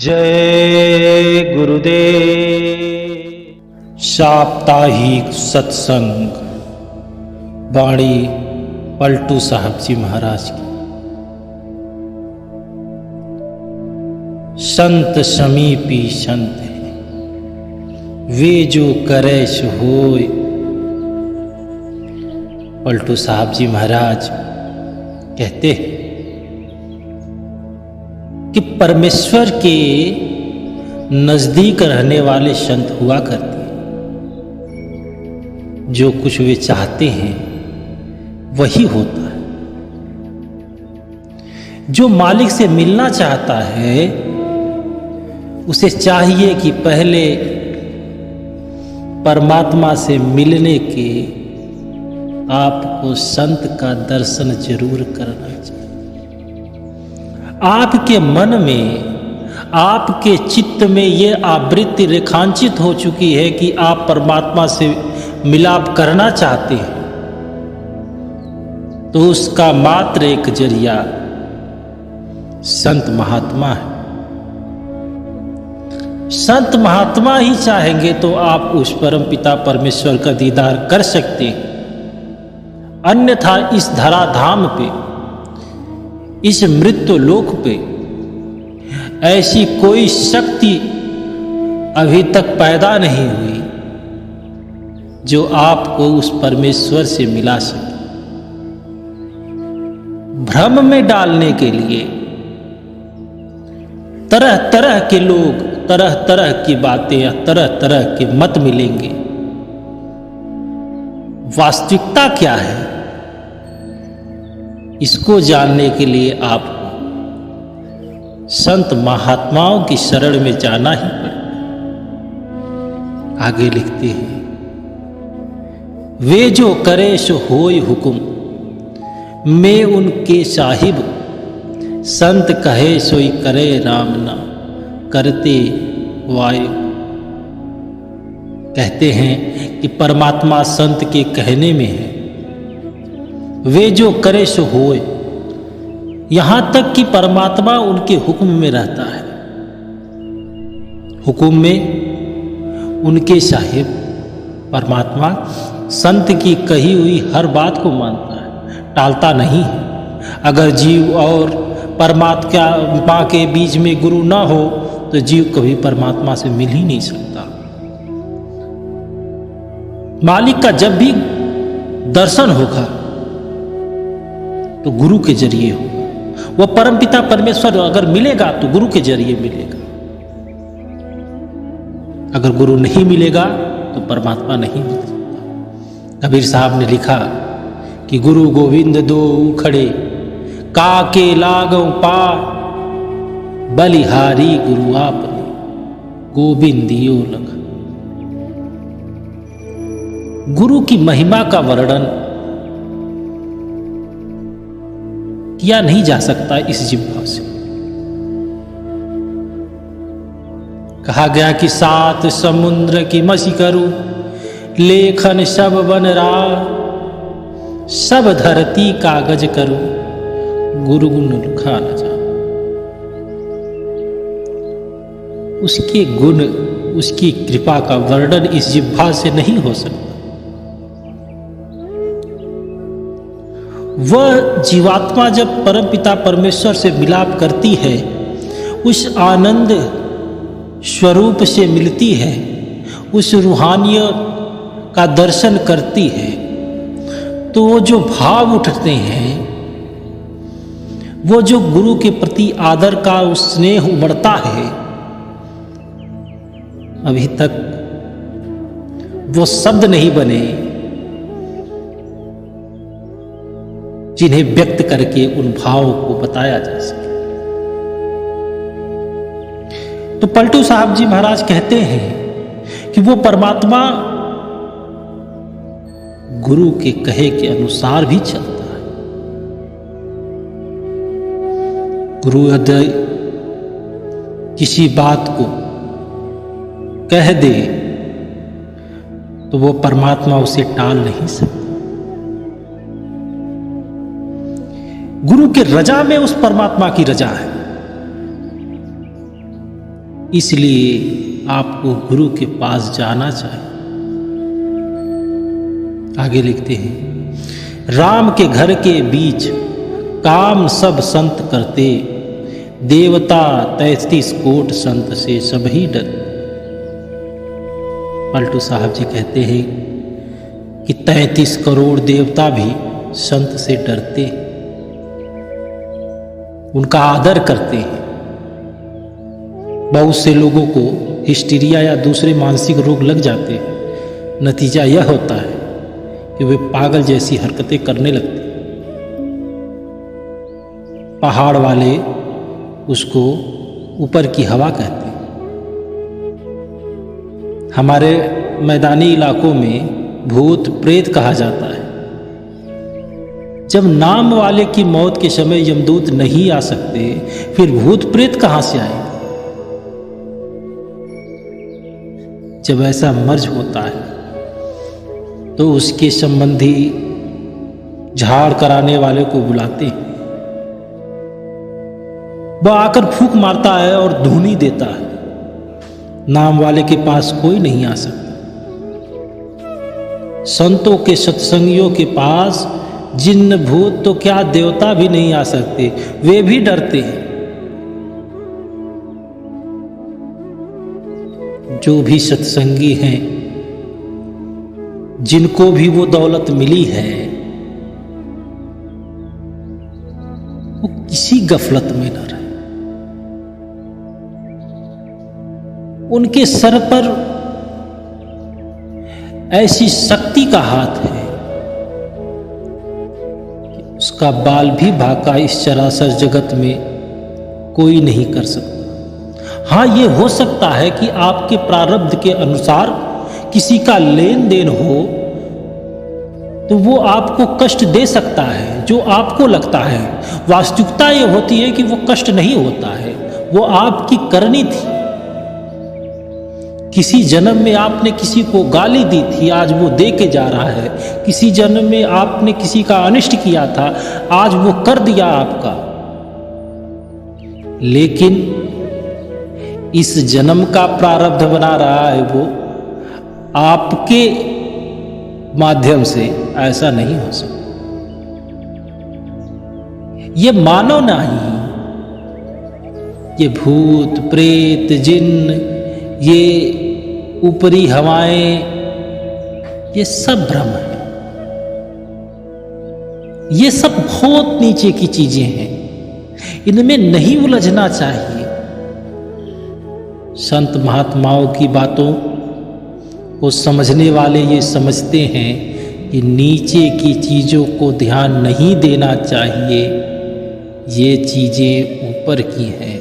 जय गुरुदेव। साप्ताहिक सत्संग वाणी पलटू साहब जी महाराज की। संत समीपी संत है, वे जो करे सो होय। पलटू साहब जी महाराज कहते हैं कि परमेश्वर के नजदीक रहने वाले संत हुआ करते हैं। जो कुछ वे चाहते हैं वही होता है। जो मालिक से मिलना चाहता है उसे चाहिए कि पहले परमात्मा से मिलने के आपको संत का दर्शन जरूर करना चाहिए। आपके मन में, आपके चित्त में यह आवृत्ति रेखांकित हो चुकी है कि आप परमात्मा से मिलाप करना चाहते हैं, तो उसका मात्र एक जरिया संत महात्मा है। संत महात्मा ही चाहेंगे तो आप उस परम पिता परमेश्वर का दीदार कर सकते हैं। अन्यथा इस धराधाम पे, इस मृत्यु लोक पे ऐसी कोई शक्ति अभी तक पैदा नहीं हुई जो आपको उस परमेश्वर से मिला सके। भ्रम में डालने के लिए तरह तरह के लोग, तरह तरह की बातें या तरह तरह के मत मिलेंगे। वास्तविकता क्या है, इसको जानने के लिए आपको संत महात्माओं की शरण में जाना ही पड़ेगा। आगे लिखते हैं, वे जो करे सो होय हुकुम, मैं उनके साहिब। संत कहे सोई करे राम नाम, करते वायु। कहते हैं कि परमात्मा संत के कहने में है, वे जो करे सो होय। यहां तक कि परमात्मा उनके हुक्म में रहता है। हुक्म में उनके साहिब परमात्मा संत की कही हुई हर बात को मानता है, टालता नहीं है। अगर जीव और परमात्मा के बीच में गुरु ना हो तो जीव कभी परमात्मा से मिल ही नहीं सकता। मालिक का जब भी दर्शन होगा तो गुरु के जरिए होगा। वो परमपिता परमेश्वर अगर मिलेगा तो गुरु के जरिए मिलेगा। अगर गुरु नहीं मिलेगा तो परमात्मा नहीं मिल सकता। कबीर साहब ने लिखा कि गुरु गोविंद दो उखड़े, काके लागों पा, बलिहारी गुरु आपने, गोविंदियो लगा। गुरु की महिमा का वर्णन किया नहीं जा सकता इस जिह्वा से। कहा गया कि सात समुद्र की मसी करूं, लेखन सब बन रहा, सब धरती कागज करूं, गुरु गुण लिखा न जा। उसके गुण, उसकी कृपा का वर्णन इस जिह्वा से नहीं हो सकता। वह जीवात्मा जब परमपिता परमेश्वर से मिलाप करती है, उस आनंद स्वरूप से मिलती है, उस रूहानियत का दर्शन करती है, तो वो जो भाव उठते हैं, वो जो गुरु के प्रति आदर का उस स्नेह उमड़ता है, अभी तक वो शब्द नहीं बने जिन्हें व्यक्त करके उन भावों को बताया जा सके। तो पलटू साहब जी महाराज कहते हैं कि वो परमात्मा गुरु के कहे के अनुसार भी चलता है। गुरु यदि किसी बात को कह दे तो वो परमात्मा उसे टाल नहीं सकता। गुरु के रजा में उस परमात्मा की रजा है। इसलिए आपको गुरु के पास जाना चाहिए। आगे लिखते हैं, राम के घर के बीच काम सब संत करते, देवता 33 कोट संत से सभी डर। पलटू साहब जी कहते हैं कि 33 करोड़ देवता भी संत से डरते, उनका आदर करते हैं। बहुत से लोगों को हिस्टीरिया या दूसरे मानसिक रोग लग जाते हैं। नतीजा यह होता है कि वे पागल जैसी हरकतें करने लगते। पहाड़ वाले उसको ऊपर की हवा कहते हैं। हमारे मैदानी इलाकों में भूत प्रेत कहा जाता है। जब नाम वाले की मौत के समय यमदूत नहीं आ सकते, फिर भूत प्रेत कहां से आए? जब ऐसा मर्ज होता है तो उसके संबंधी झाड़ कराने वाले को बुलाते हैं। वह आकर फूंक मारता है और धूनी देता है। नाम वाले के पास कोई नहीं आ सकता। संतों के सत्संगियों के पास जिन्न भूत तो क्या देवता भी नहीं आ सकते, वे भी डरते हैं। जो भी सत्संगी हैं, जिनको भी वो दौलत मिली है, वो किसी गफलत में न रहे। उनके सर पर ऐसी शक्ति का हाथ है कि उसका बाल भी भाका इस चराचर जगत में कोई नहीं कर सकता। हाँ, ये हो सकता है कि आपके प्रारब्ध के अनुसार किसी का लेन देन हो तो वो आपको कष्ट दे सकता है, जो आपको लगता है। वास्तविकता ये होती है कि वो कष्ट नहीं होता है, वो आपकी करनी थी। किसी जन्म में आपने किसी को गाली दी थी, आज वो दे के जा रहा है। किसी जन्म में आपने किसी का अनिष्ट किया था, आज वो कर दिया आपका। लेकिन इस जन्म का प्रारब्ध बना रहा है वो आपके माध्यम से। ऐसा नहीं हो सकता। ये मानव नहीं, ये भूत प्रेत जिन्न, ये ऊपरी हवाएं, ये सब भ्रम है। ये सब बहुत नीचे की चीजें हैं, इनमें नहीं उलझना चाहिए। संत महात्माओं की बातों को समझने वाले ये समझते हैं कि नीचे की चीजों को ध्यान नहीं देना चाहिए, ये चीजें ऊपर की हैं।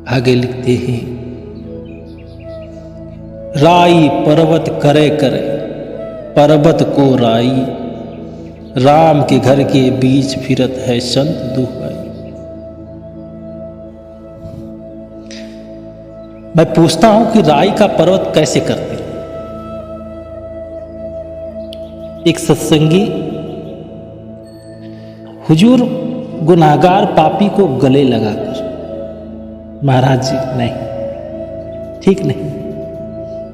आगे लिखते हैं, राई पर्वत करे करे, पर्वत को राई, राम के घर के बीच फिरत है संत दुहाई। मैं पूछता हूं कि राई का पर्वत कैसे करते हैं? एक सत्संगी हुजूर गुनाहगार पापी को गले लगाकर, महाराज जी नहीं, ठीक नहीं।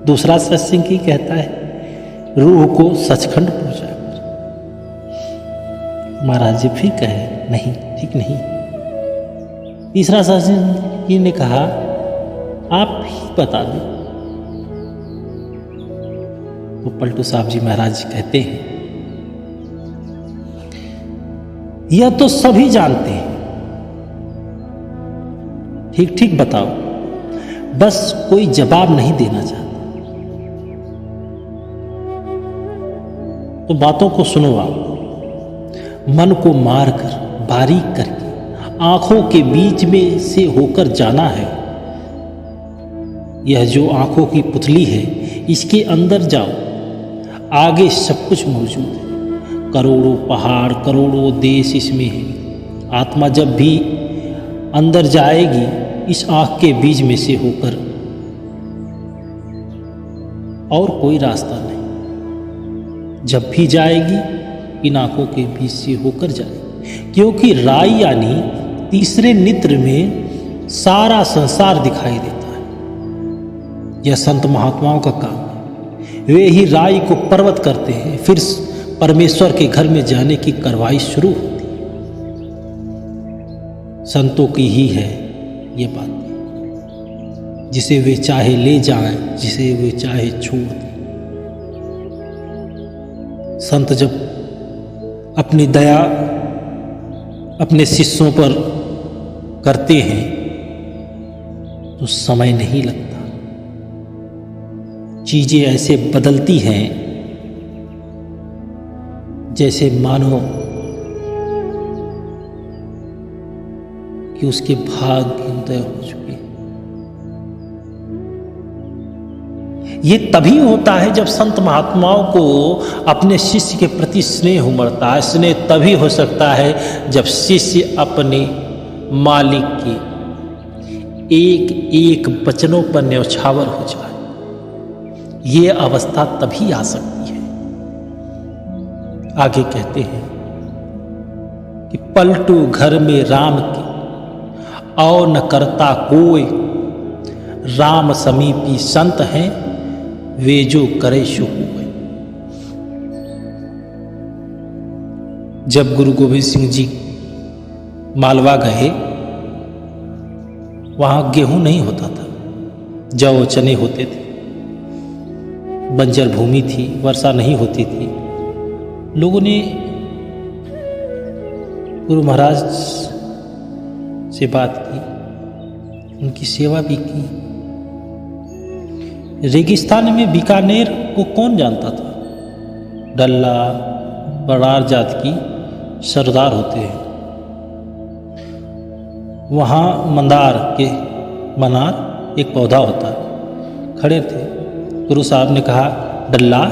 दूसरा सत्संगी कहता है रूह को सचखंड पहुंचा। महाराज जी फिर कहे नहीं, ठीक नहीं। तीसरा सत्संगी ने कहा आप ही बता दें। तो पलटू साहब जी महाराज कहते हैं यह तो सभी जानते हैं, ठीक ठीक बताओ, बस कोई जवाब नहीं देना चाहता। तो बातों को सुनो आप। मन को मारकर बारीक करके आंखों के बीच में से होकर जाना है। यह जो आंखों की पुतली है, इसके अंदर जाओ, आगे सब कुछ मौजूद है। करोड़ों पहाड़, करोड़ों देश इसमें है। आत्मा जब भी अंदर जाएगी इस आंख के बीच में से होकर, और कोई रास्ता नहीं। जब भी जाएगी इन आंखों के बीच से होकर जाएगी, क्योंकि राई यानी तीसरे नेत्र में सारा संसार दिखाई देता है। यह संत महात्माओं का काम है। वे ही राई को पर्वत करते हैं, फिर परमेश्वर के घर में जाने की कार्रवाई शुरू होती है। संतों की ही है ये बात, जिसे वे चाहे ले जाएं, जिसे वे चाहे छोड़ दें। संत जब अपनी दया अपने शिष्यों पर करते हैं तो समय नहीं लगता, चीजें ऐसे बदलती हैं जैसे मानो कि उसके भाग्य उदय हो चुके। ये तभी होता है जब संत महात्माओं को अपने शिष्य के प्रति स्नेह उमड़ता है। स्नेह तभी हो सकता है जब शिष्य अपने मालिक के एक एक वचनों पर न्यौछावर हो जाए। ये अवस्था तभी आ सकती है। आगे कहते हैं कि पलटू घर में राम के और न करता कोई, राम समीपी संत हैं वे जो करे सो होए। जब गुरु गोविंद सिंह जी मालवा गए, वहां गेहूं नहीं होता था, जौ चने होते थे, बंजर भूमि थी, वर्षा नहीं होती थी। लोगों ने गुरु महाराज से बात की, उनकी सेवा भी की। रेगिस्तान में बीकानेर को कौन जानता था? डल्ला बरार जात की सरदार होते हैं। वहाँ मंदार के मनार एक पौधा होता है, खड़े थे। गुरु साहब ने कहा, डल्ला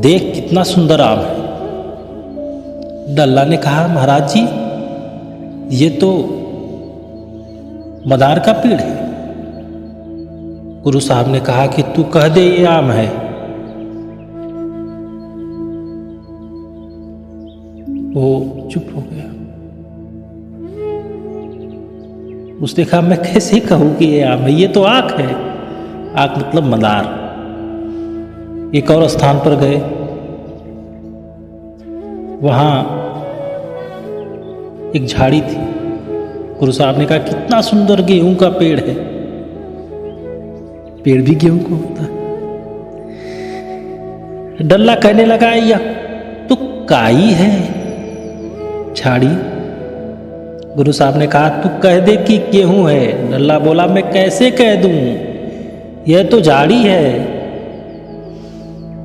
देख कितना सुंदर आम है। डल्ला ने कहा, महाराज जी ये तो मदार का पेड़ है। गुरु साहब ने कहा कि तू कह दे ये आम है। वो चुप हो गया। उसने कहा, मैं कैसे कहूं कि ये आम है, ये तो आख है। आख मतलब मदार। एक और स्थान पर गए, वहां एक झाड़ी थी। गुरु साहब ने कहा, कितना सुंदर गेहूं का पेड़ है। पेड़ भी गेहूं को होता है। डल्ला कहने लगा, यह तो काई है झाड़ी। गुरु साहब ने कहा, तू कह दे कि गेहूं है। डल्ला बोला, मैं कैसे कह दूं, यह तो झाड़ी है।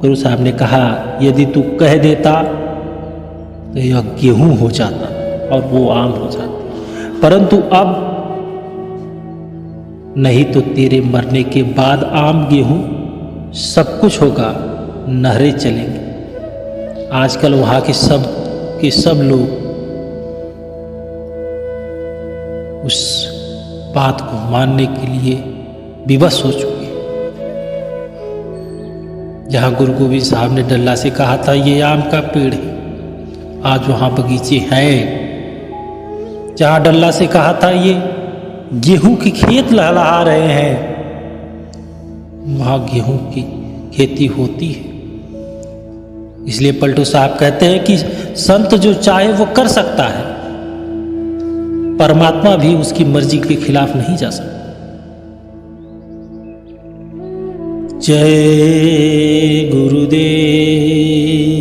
गुरु साहब ने कहा, यदि तू कह देता तो यह गेहूं हो जाता और वो आम हो जाता, परंतु अब नहीं तो तेरे मरने के बाद आम गेहूं सब कुछ होगा, नहरें चलेंगे। आजकल वहां के सब लोग उस बात को मानने के लिए विवश हो चुके हैं। जहां गुरु गोविंद साहब ने डल्ला से कहा था ये आम का पेड़ है, आज वहां बगीचे हैं। जहां डल्ला से कहा था ये गेहूं की खेत लहलहा रहे हैं, वहां गेहूं की खेती होती है। इसलिए पलटू साहब कहते हैं कि संत जो चाहे वो कर सकता है, परमात्मा भी उसकी मर्जी के खिलाफ नहीं जा सकता। जय गुरुदेव।